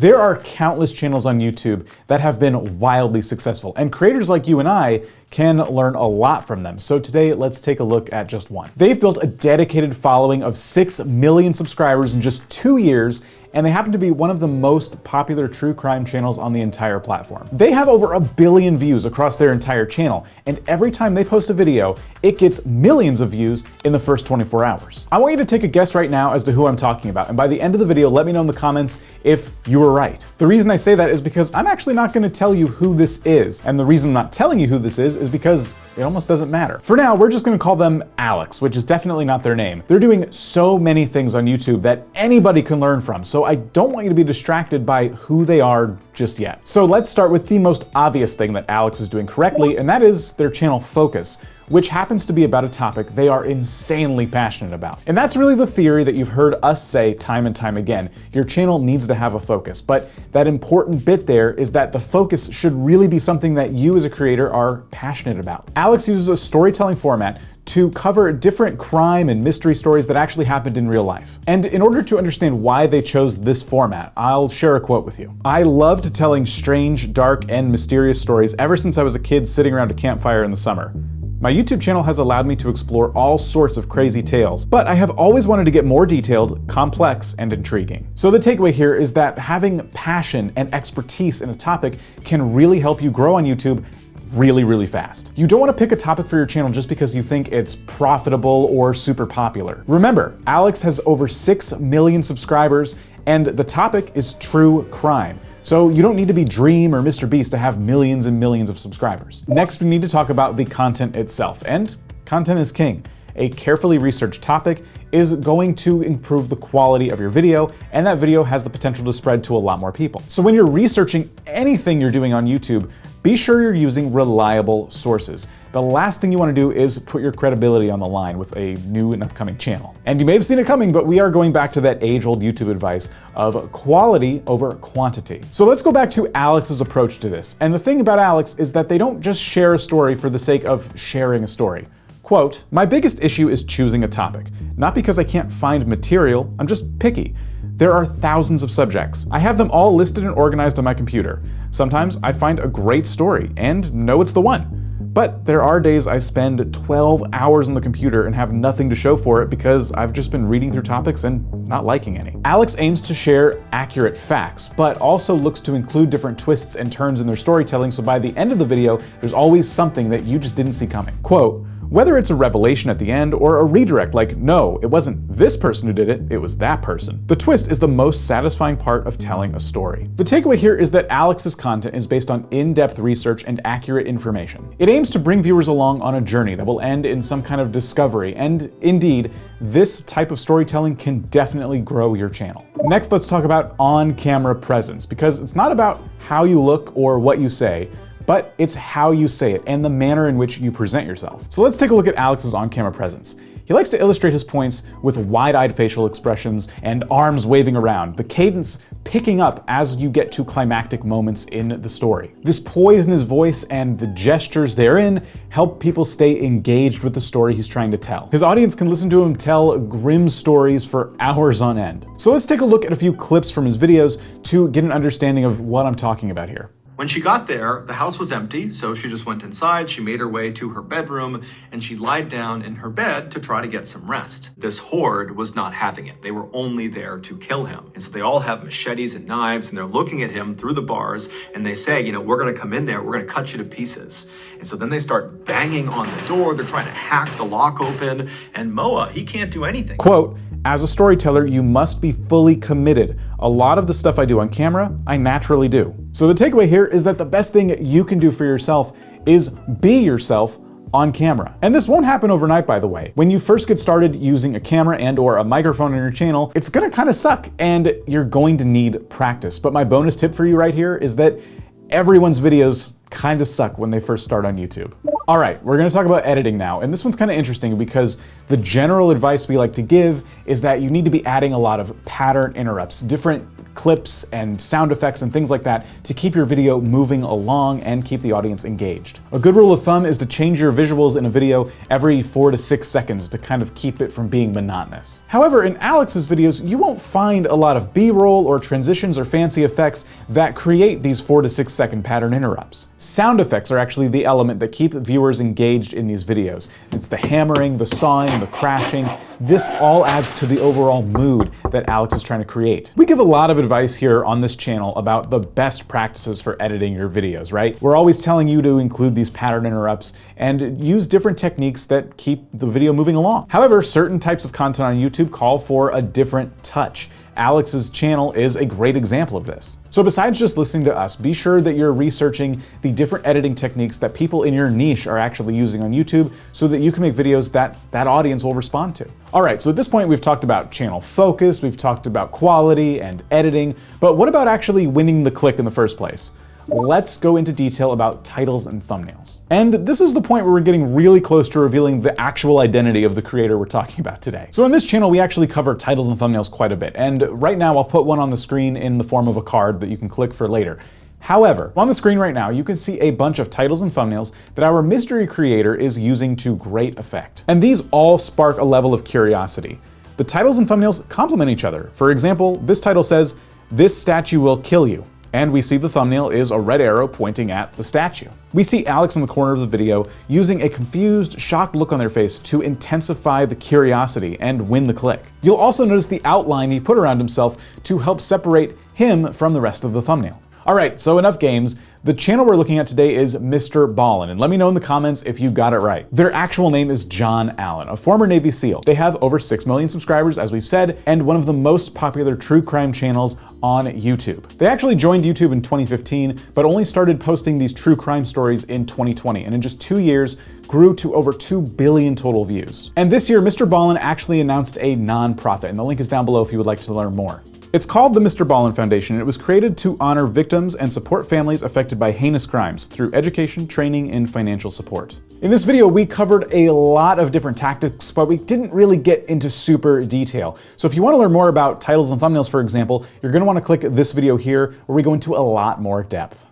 There are countless channels on YouTube that have been wildly successful, and creators like you and I can learn a lot from them. So today, let's take a look at just one. They've built a dedicated following of 6 million subscribers in just 2 years, and they happen to be one of the most popular true crime channels on the entire platform. They have over 1 billion views across their entire channel, and every time they post a video, it gets millions of views in the first 24 hours. I want you to take a guess right now as to who I'm talking about, and by the end of the video, let me know in the comments if you were right. The reason I say that is because I'm actually not gonna tell you who this is, and the reason I'm not telling you who this is because it almost doesn't matter. For now, we're just gonna call them Alex, which is definitely not their name. They're doing so many things on YouTube that anybody can learn from, so I don't want you to be distracted by who they are just yet. So let's start with the most obvious thing that Alex is doing correctly, and that is their channel focus, which happens to be about a topic they are insanely passionate about. And that's really the theory that you've heard us say time and time again. Your channel needs to have a focus, but that important bit there is that the focus should really be something that you as a creator are passionate about. Alex uses a storytelling format to cover different crime and mystery stories that actually happened in real life. And in order to understand why they chose this format, I'll share a quote with you. "I loved telling strange, dark, and mysterious stories ever since I was a kid sitting around a campfire in the summer. My YouTube channel has allowed me to explore all sorts of crazy tales, but I have always wanted to get more detailed, complex, and intriguing." So the takeaway here is that having passion and expertise in a topic can really help you grow on YouTube really fast. You don't want to pick a topic for your channel just because you think it's profitable or super popular. Remember, Alex has over 6 million subscribers, and the topic is true crime. So you don't need to be Dream or Mr. Beast to have millions and millions of subscribers. Next, we need to talk about the content itself, and content is king. A carefully researched topic is going to improve the quality of your video, and that video has the potential to spread to a lot more people. So when you're researching anything you're doing on YouTube, be sure you're using reliable sources. The last thing you want to do is put your credibility on the line with a new and upcoming channel. And you may have seen it coming, but we are going back to that age-old YouTube advice of quality over quantity. So let's go back to Alex's approach to this. And the thing about Alex is that they don't just share a story for the sake of sharing a story. Quote, "My biggest issue is choosing a topic. Not because I can't find material, I'm just picky. There are thousands of subjects. I have them all listed and organized on my computer. Sometimes I find a great story and know it's the one. But there are days I spend 12 hours on the computer and have nothing to show for it because I've just been reading through topics and not liking any." Alex aims to share accurate facts, but also looks to include different twists and turns in their storytelling, so by the end of the video, there's always something that you just didn't see coming. Quote, "Whether it's a revelation at the end or a redirect like, no, it wasn't this person who did it, it was that person. The twist is the most satisfying part of telling a story." The takeaway here is that Alex's content is based on in-depth research and accurate information. It aims to bring viewers along on a journey that will end in some kind of discovery, and indeed, this type of storytelling can definitely grow your channel. Next, let's talk about on-camera presence, because it's not about how you look or what you say, but it's how you say it and the manner in which you present yourself. So let's take a look at Alex's on-camera presence. He likes to illustrate his points with wide-eyed facial expressions and arms waving around, the cadence picking up as you get to climactic moments in the story. This poise in his voice and the gestures therein help people stay engaged with the story he's trying to tell. His audience can listen to him tell grim stories for hours on end. So let's take a look at a few clips from his videos to get an understanding of what I'm talking about here. When she got there, the house was empty, so she just went inside, she made her way to her bedroom, and she lied down in her bed to try to get some rest. This horde was not having it. They were only there to kill him. And so they all have machetes and knives, and they're looking at him through the bars, and they say, we're gonna come in there, we're gonna cut you to pieces. And so then they start banging on the door, they're trying to hack the lock open, and Moa, he can't do anything. Quote, "As a storyteller, you must be fully committed. A lot of the stuff I do on camera, I naturally do." So the takeaway here is that the best thing you can do for yourself is be yourself on camera. And this won't happen overnight, by the way. When you first get started using a camera and or a microphone on your channel, it's gonna kind of suck and you're going to need practice. But my bonus tip for you right here is that everyone's videos kind of suck when they first start on YouTube. All right, we're gonna talk about editing now. And this one's kind of interesting because the general advice we like to give is that you need to be adding a lot of pattern interrupts, different clips and sound effects and things like that to keep your video moving along and keep the audience engaged. A good rule of thumb is to change your visuals in a video every 4 to 6 seconds to kind of keep it from being monotonous. However, in Alex's videos, you won't find a lot of B-roll or transitions or fancy effects that create these 4 to 6 second pattern interrupts. Sound effects are actually the element that keep viewers engaged in these videos. It's the hammering, the sawing, the crashing. This all adds to the overall mood that Alex is trying to create. We give a lot of advice here on this channel about the best practices for editing your videos, right? We're always telling you to include these pattern interrupts and use different techniques that keep the video moving along. However, certain types of content on YouTube call for a different touch. Alex's channel is a great example of this. So besides just listening to us, be sure that you're researching the different editing techniques that people in your niche are actually using on YouTube so that you can make videos that that audience will respond to. All right, so at this point we've talked about channel focus, we've talked about quality and editing, but what about actually winning the click in the first place? Let's go into detail about titles and thumbnails. And this is the point where we're getting really close to revealing the actual identity of the creator we're talking about today. So on this channel, we actually cover titles and thumbnails quite a bit. And right now I'll put one on the screen in the form of a card that you can click for later. However, on the screen right now, you can see a bunch of titles and thumbnails that our mystery creator is using to great effect. And these all spark a level of curiosity. The titles and thumbnails complement each other. For example, this title says, "This statue will kill you." And we see the thumbnail is a red arrow pointing at the statue. We see Alex in the corner of the video using a confused, shocked look on their face to intensify the curiosity and win the click. You'll also notice the outline he put around himself to help separate him from the rest of the thumbnail. All right, so enough games. The channel we're looking at today is Mr. Ballin, and let me know in the comments if you got it right. Their actual name is John Allen, a former Navy SEAL. They have over 6 million subscribers, as we've said, and one of the most popular true crime channels on YouTube. They actually joined YouTube in 2015, but only started posting these true crime stories in 2020, and in just 2 years, grew to over 2 billion total views. And this year, Mr. Ballin actually announced a nonprofit, and the link is down below if you would like to learn more. It's called the Mr. Ballin Foundation, and it was created to honor victims and support families affected by heinous crimes through education, training, and financial support. In this video, we covered a lot of different tactics, but we didn't really get into super detail. So if you want to learn more about titles and thumbnails, for example, you're going to want to click this video here, where we go into a lot more depth.